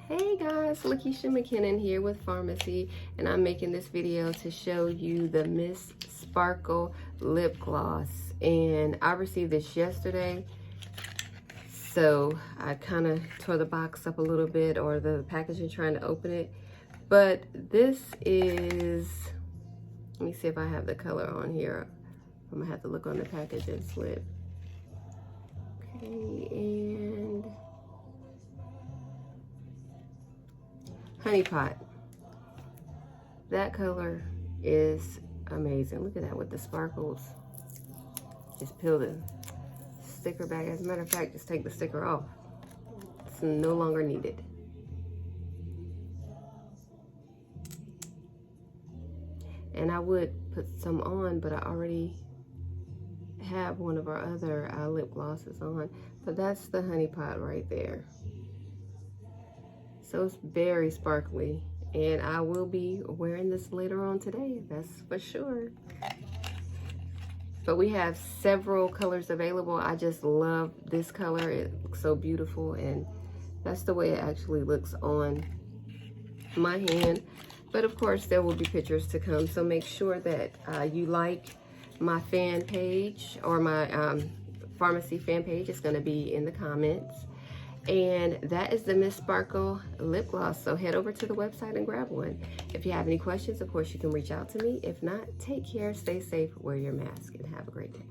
Hey guys, Lakeisha McKinnon here with Farmasi, and I'm making this video to show you the Miss Sparkle lip gloss. And I received this yesterday, so I kind of tore the box up a little bit, or the packaging trying to open it. But this is, let me see if I have the color on here. I'm gonna have to look on the packaging slip. Okay, and Honey Pot. That color is amazing. Look at that with the sparkles. Just peel the sticker back. As a matter of fact, just take the sticker off. It's no longer needed. And I would put some on, but I already have one of our other lip glosses on. But that's the Honey Pot right there. So it's very sparkly, and I will be wearing this later on today, that's for sure. But we have several colors available. I just love this color. It looks so beautiful, and that's the way it actually looks on my hand. But of course, there will be pictures to come, so make sure that you like my fan page, or my Farmasi fan page. It's going to be in the comments. And that is the Miss Sparkle lip gloss. So head over to the website and grab one. If you have any questions, of course, you can reach out to me. If not, take care, stay safe, wear your mask, and have a great day.